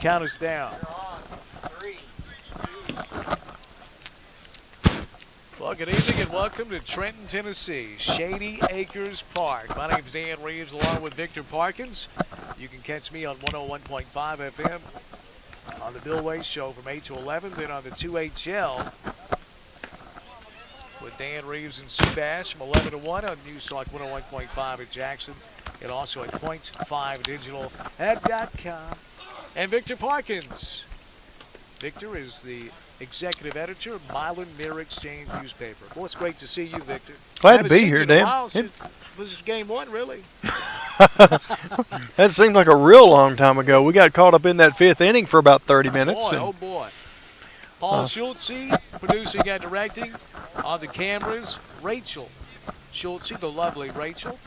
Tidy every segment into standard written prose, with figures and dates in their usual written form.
Count us down. Well, good evening and welcome to Trenton, Tennessee, Shady Acres Park. My name's Dan Reaves along with Victor Parkins. You can catch me on 101.5 FM on the Bill Way Show from 8 to 11, then on the 2HL with Dan Reaves and Seabass from 11 to 1 on News Talk 101.5 at Jackson, and also at .5 digital at .com. And Victor Parkins. Victor is the executive editor of Milan Mirror Exchange newspaper. Boy, it's great to see you, Victor. Glad to be here, Dan. This is game one, really. That seemed like a real long time ago. We got caught up in that fifth inning for about 30 minutes. Boy, oh boy. Paul Schultze, producing and directing on the cameras. Rachel Schultze, the lovely Rachel.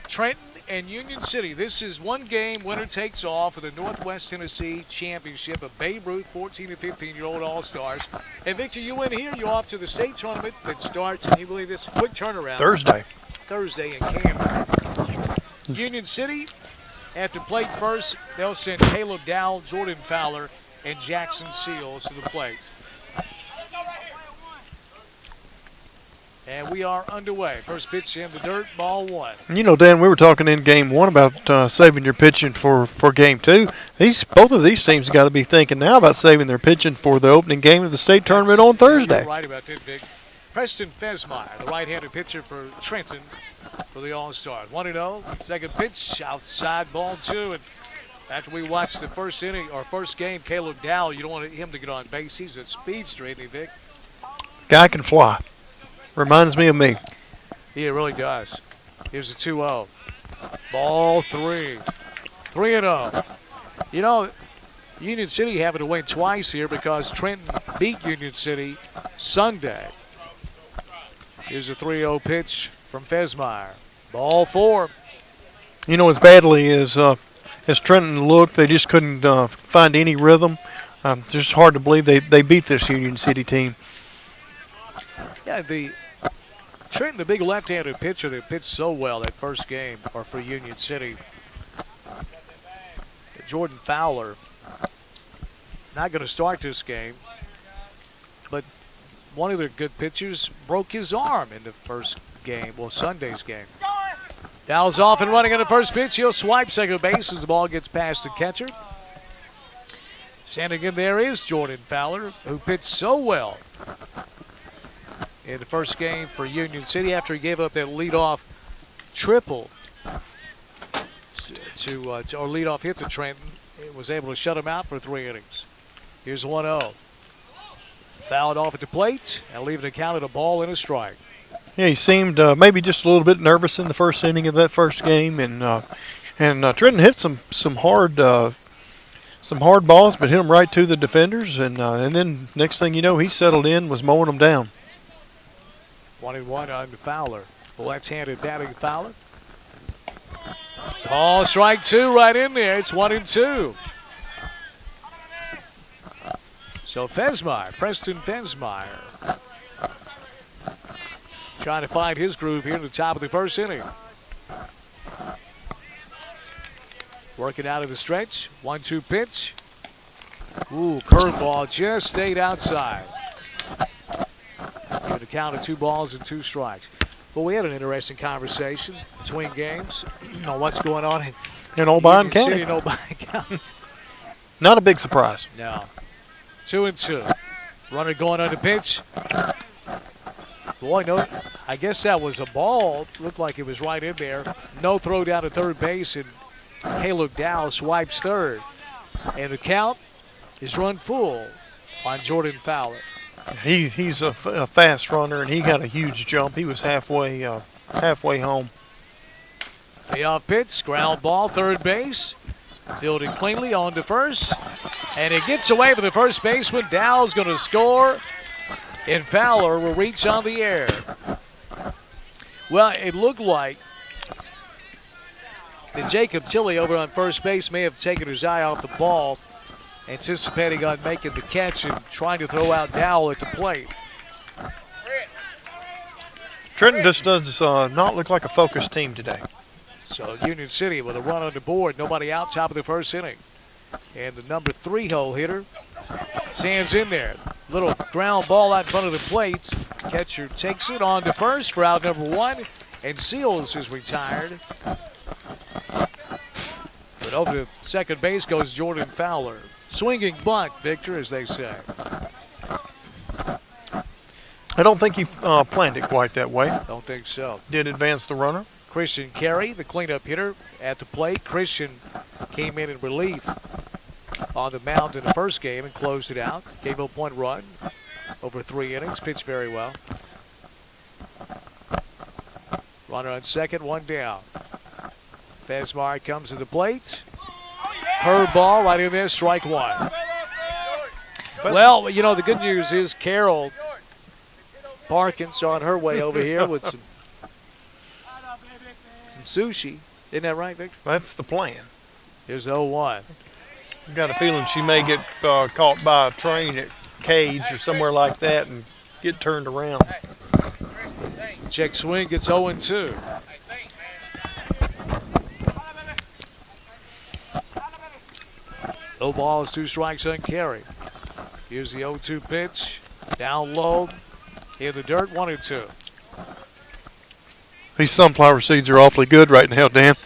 Trenton and Union City. This is one game, winner takes all for the Northwest Tennessee Championship of Babe Ruth 14 and 15-year-old All-Stars. And Victor, you win here, you're off to the state tournament that starts, can you believe this, quick turnaround. Thursday in Camden. Union City, after plate first, they'll send Caleb Dowell, Jordan Fowler, and Jackson Seals to the plate. And we are underway. First pitch in the dirt, ball one. You know, Dan, we were talking in game one about saving your pitching for game two. Both of these teams got to be thinking now about saving their pitching for the opening game of the state tournament on Thursday. You're right about that, Vic. Preston Fesmeyer, the right-handed pitcher for Trenton for the All-Stars. 1-0, second pitch, outside ball two. And after we watched the first inning or first game, Caleb Dowell, you don't want him to get on base. He's a speedster, isn't he, Vic? Guy can fly. Reminds me of me. He really does. Here's a 2-0. Ball three. 3-0. You know, Union City having to win twice here because Trenton beat Union City Sunday. Here's a 3-0 pitch from Fesmeyer. Ball four. You know, as badly as Trenton looked, they just couldn't find any rhythm. It's just hard to believe they beat this Union City team. Yeah, Trenton, the big left-handed pitcher that pitched so well that first game, or for Union City. Jordan Fowler, not going to start this game, but one of their good pitchers broke his arm in the first game, well, Sunday's game. Dowell's off and running on the first pitch. He'll swipe second base as the ball gets past the catcher. Standing in there is Jordan Fowler, who pitched so well in the first game for Union City after he gave up that leadoff triple or leadoff hit to Trenton. It was able to shut him out for 3 innings. Here's 1-0. Fouled off at the plate and leaving the count at a ball and a strike. Yeah, he seemed maybe just a little bit nervous in the first inning of that first game, and Trenton hit some hard balls, but hit them right to the defenders, and then next thing you know, he settled in, was mowing them down. 1-1 on Fowler. The left-handed batting Fowler. Ball strike two right in there. It's 1-2. So Preston Fesmeyer, trying to find his groove here in the top of the first inning. Working out of the stretch. 1-2 pitch. Ooh, curveball just stayed outside. Give the count of 2 balls and 2 strikes. Well, we had an interesting conversation between games on what's going on in Old County. In Old County. Not a big surprise. No. 2-2. Runner going on the pitch. Boy, no, I guess that was a ball. Looked like it was right in there. No throw down to third base, and Caleb Dowell swipes third. And the count is run full on Jordan Fowler. He's a fast runner, and he got a huge jump. He was halfway home. Payoff pitch, ground ball, third base. Fielded cleanly on to first. And it gets away from the first baseman. Dowell's going to score, and Fowler will reach on the air. Well, it looked like that Jacob Tilley over on first base may have taken his eye off the ball, anticipating on making the catch and trying to throw out Dowell at the plate. Trenton just does not look like a focused team today. So Union City with a run on the board, nobody out, top of the first inning. And the number 3 hole hitter stands in there. Little ground ball out in front of the plate. Catcher takes it on to first for out number 1. And Seals is retired. But over to second base goes Jordan Fowler. Swinging bunt, Victor, as they say. I don't think he planned it quite that way. Don't think so. Did advance the runner. Christian Carey, the cleanup hitter, at the plate. Christian came in relief on the mound in the first game and closed it out. Gave up 1 run over 3 innings. Pitched very well. Runner on second, 1 down. Fesmar comes to the plate. Curveball right in there, strike 1. Well, you know, the good news is Carol Parkins on her way over here with some sushi. Isn't that right, Victor? That's the plan. Here's the 0-1. I've got a feeling she may get caught by a train at Cage or somewhere like that and get turned around. Check swing, gets 0-2. No balls, 2 strikes on Carey. Here's the 0-2 pitch. Down low. In the dirt, 1-2. These sunflower seeds are awfully good right now, Dan.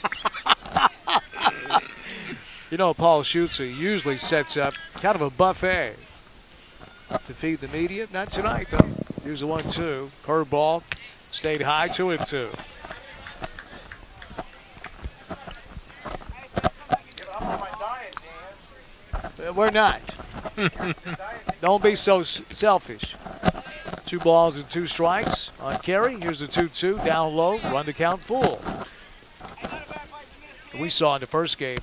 You know, Paul Schutze usually sets up kind of a buffet to feed the media. Not tonight, though. Here's the 1-2. Curveball. Stayed high, 2-2. We're not. Don't be so selfish. 2 balls and 2 strikes on Carey. Here's the 2-2 down low. Run the count full. We saw in the first game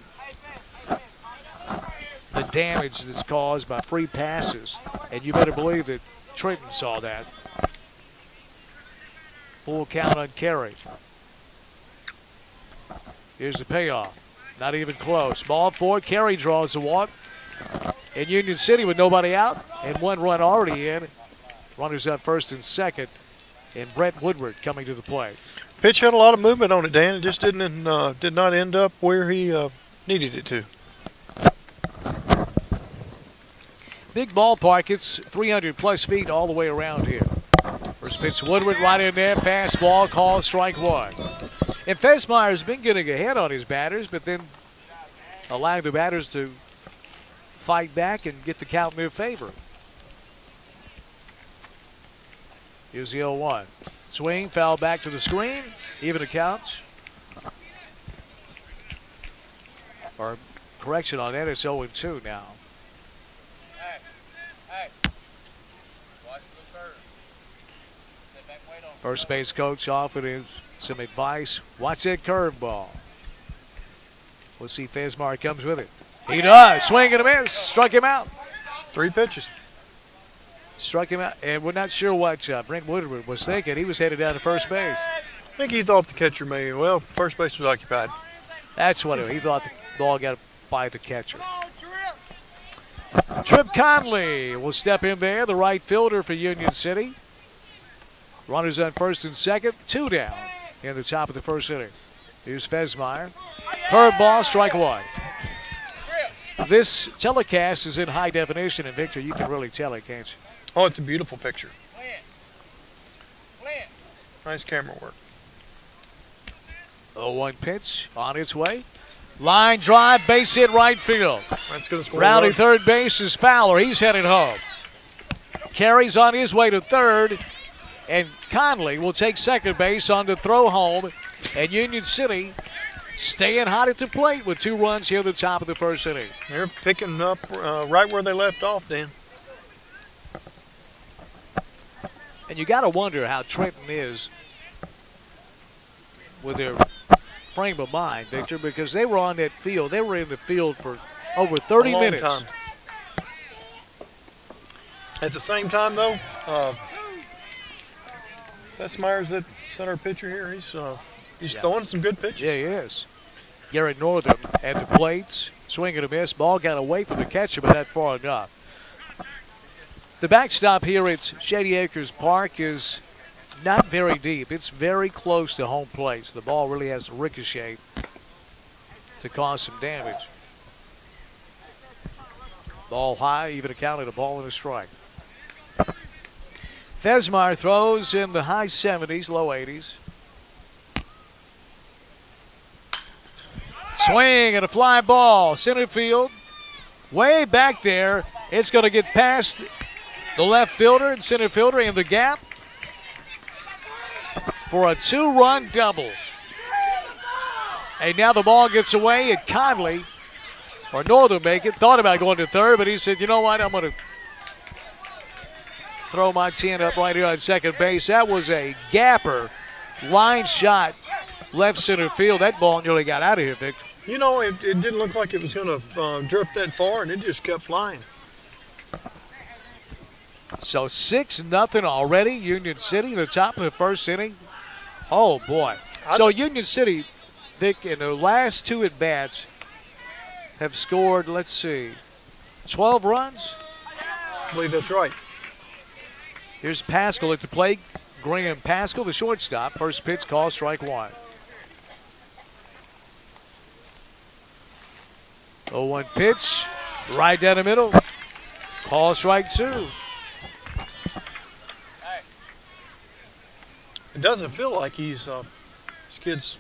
the damage that's caused by free passes, and you better believe that Trenton saw that. Full count on Carey. Here's the payoff. Not even close. Ball 4. Carey draws the walk. In Union City with nobody out and 1 run already in. Runners up first and second. And Brett Woodward coming to the plate. Pitch had a lot of movement on it, Dan. It just did not end up where he needed it to. Big ballpark. It's 300-plus feet all the way around here. First pitch, Woodward right in there. Fastball, call, strike 1. And Fesmeyer's been getting ahead on his batters, but then allowing the batters to fight back and get the count in their favor. Here's the 0-1. Swing, foul back to the screen. Even a count. Or correction on that, it's 0-2 now. First base coach offered some advice. Watch that curveball. We'll see if Fesmar comes with it. He does. Swing and a miss. Struck him out. 3 pitches. Struck him out. And we're not sure what Brent Woodward was thinking. He was headed down to first base. I think he thought the catcher may, well, first base was occupied. That's what he thought. The ball got by the catcher. Trip Conley will step in there, the right fielder for Union City. Runners on first and second, 2 down in the top of the first inning. Here's Fesmeyer. Curveball, strike 1. This telecast is in high definition, and Victor, you can really tell it, can't you? Oh, it's a beautiful picture. Nice camera work. 0-1 pitch on its way. Line drive, base hit right field. That's going to score. Rounding third base is Fowler. He's headed home. Carries on his way to third. And Conley will take second base on the throw home. And Union City staying hot at the plate with 2 runs here at the top of the first inning. They're picking up right where they left off, Dan. And you got to wonder how Trenton is with their frame of mind, Victor, because they were on that field. They were in the field for over 30 minutes. Time. At the same time, though, Fesmeyer's that center pitcher here. He's throwing some good pitches. Yeah, he is. Garrett Northam at the plates, swing and a miss. Ball got away from the catcher, but not far enough. The backstop here at Shady Acres Park is not very deep. It's very close to home plate. So the ball really has to ricochet to cause some damage. Ball high, even accounted a ball and a strike. Fesmire throws in the high 70s, low 80s. Swing and a fly ball, center field. Way back there. It's going to get past the left fielder and center fielder in the gap for a 2-run double. And now the ball gets away, and Conley, or Northern make it, thought about going to third, but he said, you know what, I'm going to throw my 10 up right here on second base. That was a gapper line shot left center field. That ball nearly got out of here, Victor. You know, it didn't look like it was going to drift that far, and it just kept flying. So 6-0 already, Union City, the top of the first inning. Oh, boy. So Union City, Vic, in the last 2 at-bats have scored, let's see, 12 runs? I believe that's right. Here's Pascal at the plate. Graham Pascal, the shortstop. First pitch, call, strike 1. 0-1 pitch, right down the middle. Call, strike 2. It doesn't feel like this kid's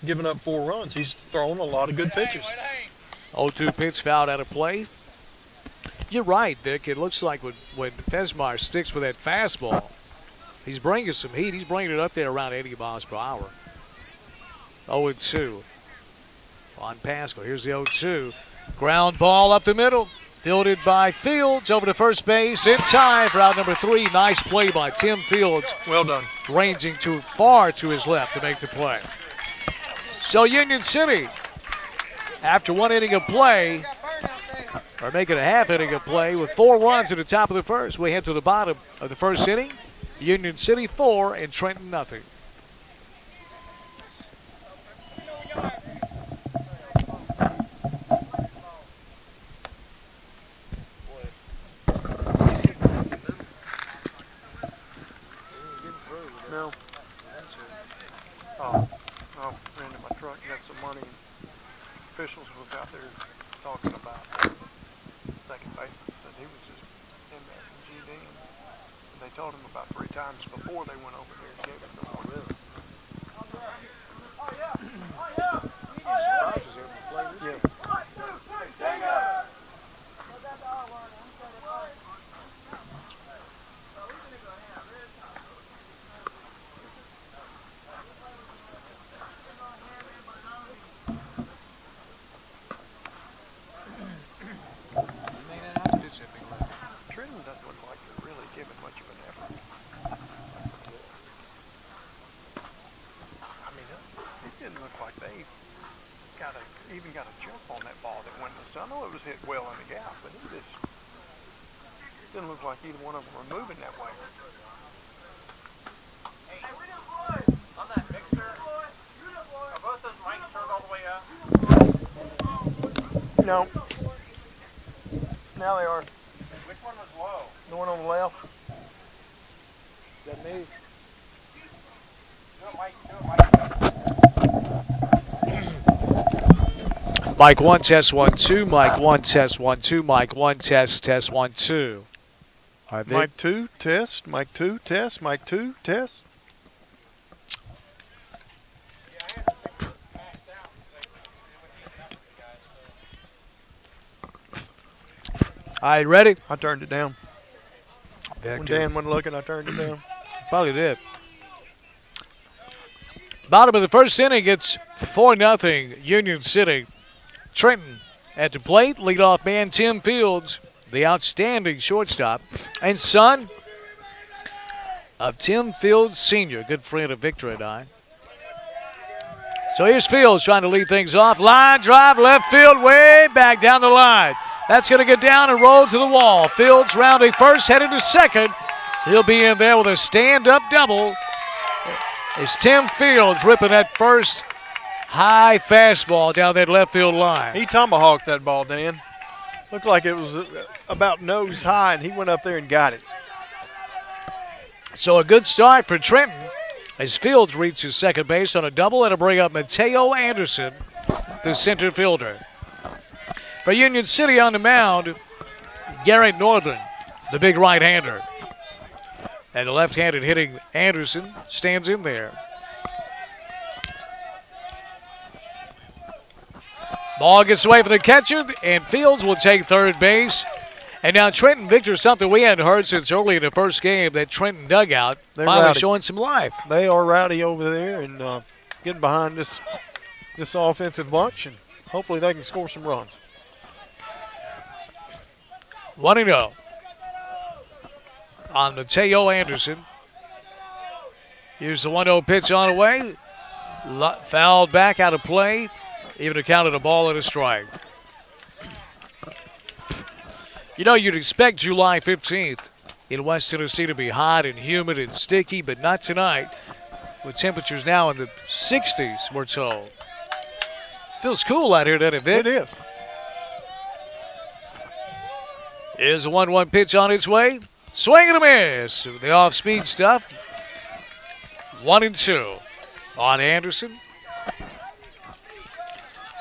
giving up 4 runs. He's throwing a lot of good pitches. 0-2 pitch, fouled out of play. You're right, Vic. It looks like when Fesmire sticks with that fastball, he's bringing some heat. He's bringing it up there around 80 miles per hour. 0-2 on Pascal. Here's the 0-2. Ground ball up the middle. Fielded by Fields over to first base in time for out number 3. Nice play by Tim Fields. Well done. Ranging too far to his left to make the play. So Union City, after 1 inning of play, or making a half inning of play with 4 runs at the top of the first. We head to the bottom of the first inning. Union City 4 and Trenton nothing. No. Oh, ran to my truck, got some money. Officials was out there talking about second baseman. Said he was just in that GD. And they told him about 3 times before they went over there and gave it to him. Really? Yeah. Trenton doesn't look like they're really giving much of an effort. I mean, it didn't look like they even got a jump on that ball that went in the sun. I know it was hit well in the gap, but it just didn't look like either one of them were moving that way. Hey, on that mixer, are both those mics turned all the way up? No. Now they are. Which one was low? The one on the left. Is that me? Mic 1, test 1, 2. Mic 1, test 1, 2. Mic 1, test 1, 2. All right, Vic. Mic 2, test. Mic 2, test. Mic 2, test. All right, ready? I turned it down. When Victor. Dan wasn't looking, I turned it down. Probably did. Bottom of the first inning, it's 4-0 Union City. Trenton at the plate, leadoff man Tim Fields, the outstanding shortstop, and son of Tim Fields Sr., good friend of Victor and I. So here's Fields trying to lead things off. Line drive, left field, way back down the line. That's going to get down and roll to the wall. Fields rounding first, headed to second. He'll be in there with a stand-up double. It's Tim Fields ripping that first high fastball down that left field line. He tomahawked that ball, Dan. Looked like it was about nose high, and he went up there and got it. So a good start for Trenton as Fields reaches second base on a double. It'll bring up Mateo Anderson, the center fielder. For Union City on the mound, Garrett Northern, the big right-hander. And the left-handed hitting Anderson stands in there. Ball gets away from the catcher, and Fields will take third base. And now Trenton, Victor, something we hadn't heard since early in the first game, that Trenton dugout finally rowdy. showing some life. They are rowdy over there and getting behind this offensive bunch, and hopefully they can score some runs. 1-0 on Mateo Anderson. Here's the 1-0 pitch on the way. Fouled back out of play. Even accounted a ball and a strike. You know, you'd expect July 15th in West Tennessee to be hot and humid and sticky, but not tonight, with temperatures now in the 60s, we're told. Feels cool out here, doesn't it, Vic? It is. Here's a 1-1 pitch on its way. Swing and a miss. The off-speed stuff. 1-2 on Anderson.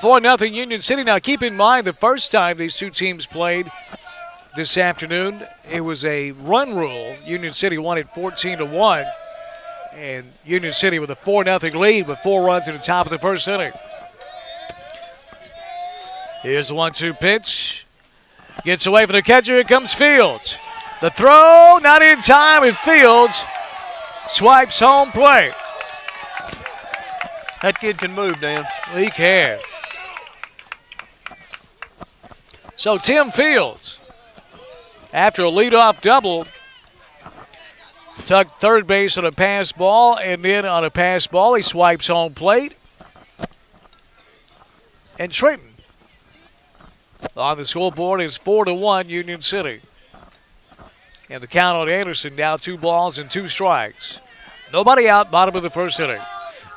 4-0 Union City. Now keep in mind, the first time these two teams played this afternoon, it was a run rule. Union City won it 14-1. And Union City with a 4-0 lead with 4 runs at the top of the first inning. Here's the 1-2 pitch. Gets away from the catcher. Here comes Fields. The throw, not in time, and Fields swipes home plate. That kid can move, Dan. He can. So Tim Fields, after a leadoff double, tucked third base on a pass ball, and then on a pass ball, he swipes home plate. And Trenton on the scoreboard is 4-1 Union City. And the count on Anderson now 2 balls and 2 strikes. Nobody out, bottom of the first inning.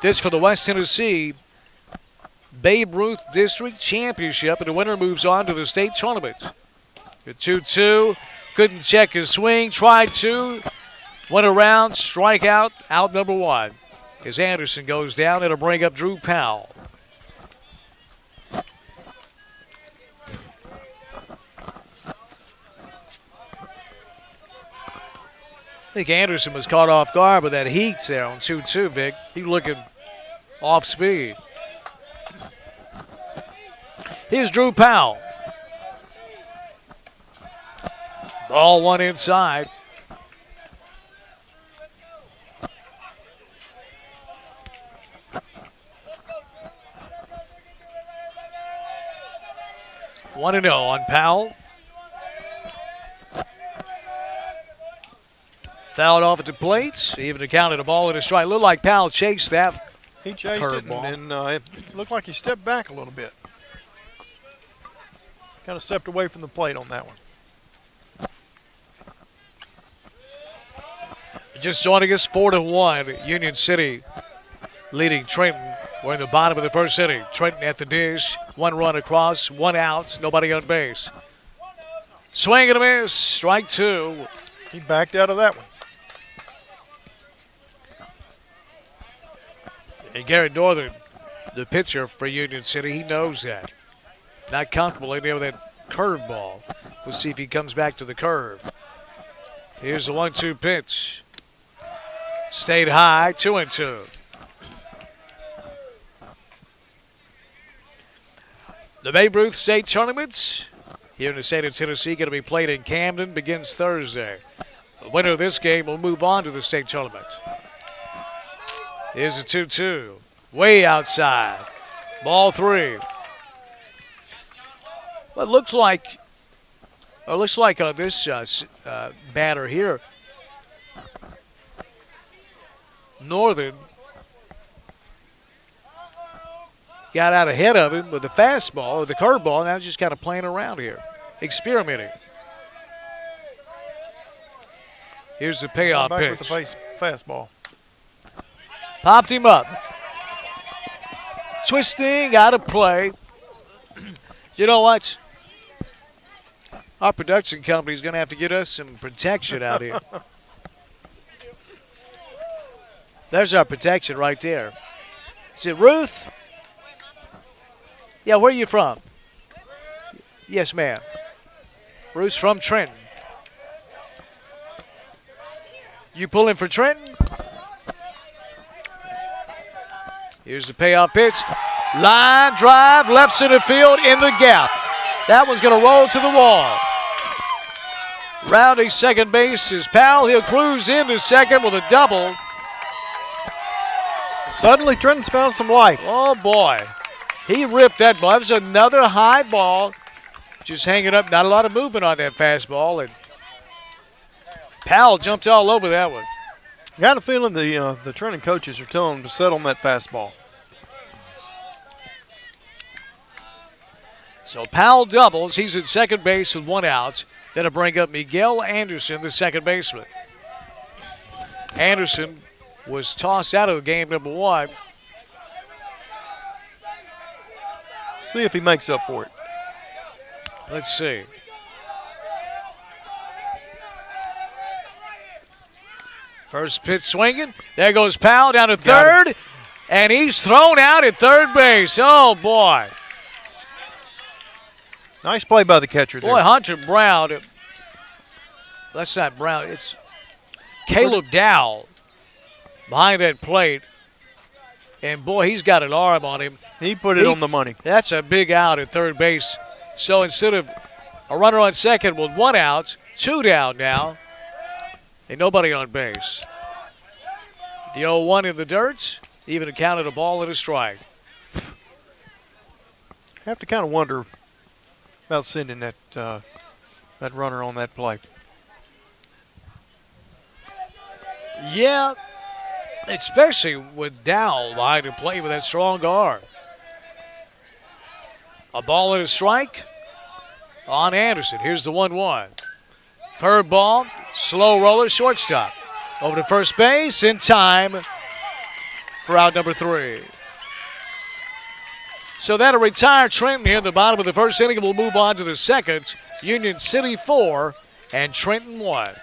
This for the West Tennessee Babe Ruth District Championship, and the winner moves on to the state tournament. The 2-2, couldn't check his swing, tried to, went around, strikeout, out number 1. As Anderson goes down, it'll bring up Drew Powell. I think Anderson was caught off guard with that heat there on 2-2, Vic. He looking off speed. Here's Drew Powell. Ball 1 inside. One and 0 on Powell. Fouled off at the plate. Even accounted a ball and a strike. Looked like Powell chased that. He chased it, and it looked like he stepped back a little bit. Kind of stepped away from the plate on that one. Just joining us, 4-1. Union City leading Trenton. We're in the bottom of the first inning. Trenton at the dish. 1 run across, 1 out, nobody on base. Swing and a miss. Strike 2. He backed out of that one. And Garrett Northern, the pitcher for Union City, he knows that. Not comfortable in there with that curveball. We'll see if he comes back to the curve. Here's the 1-2 pitch. Stayed high, 2-2. The Babe Ruth State Tournament here in the state of Tennessee going to be played in Camden, begins Thursday. The winner of this game will move on to the state tournament. Here's a 2-2. Way outside. Ball 3. Well, it looks like on this batter here, Northern got out ahead of him with the fastball or the curveball. Now just kind of playing around here, experimenting. Here's the payoff back pitch. with the fastball. Popped him up. Twisting out of play. You know what? Our production company is going to have to get us some protection out here. There's our protection right there. Is it Ruth? Yeah, where are you from? Yes, ma'am. Ruth from Trenton. You pulling for Trenton? Here's the payoff pitch. Line drive, left center field in the gap. That one's going to roll to the wall. Rounding second base is Powell. He'll cruise into second with a double. Suddenly, Trenton's found some life. Oh, boy. He ripped that ball. That was another high ball. Just hanging up. Not a lot of movement on that fastball. And Powell jumped all over that one. Got a feeling the Trenton coaches are telling him to set on that fastball. So Powell doubles. He's at second base with one out. That'll bring up Miguel Anderson, the second baseman. Anderson was tossed out of the game, number one. See if he makes up for it. Let's see. First pitch swinging. There goes Powell down to third. And he's thrown out at third base. Oh, boy. Nice play by the catcher there. Boy, Hunter Brown. That's not Brown. It's Caleb Dow behind that plate. And, boy, he's got an arm on him. He put it on the money. That's a big out at third base. So instead of a runner on second with one out, two down now, and nobody on base. The 0-1 in the dirt, even accounted a ball and a strike. Have to kind of wonder about sending that that runner on that play. Yeah, especially with Dow behind the plate with that strong arm. A ball and a strike on Anderson. Here's the 1-1. Curve ball, slow roller, shortstop. Over to first base in time for out number 3. So that'll retire Trenton here in the bottom of the first inning, and we'll move on to the second. Union City 4 and Trenton 1.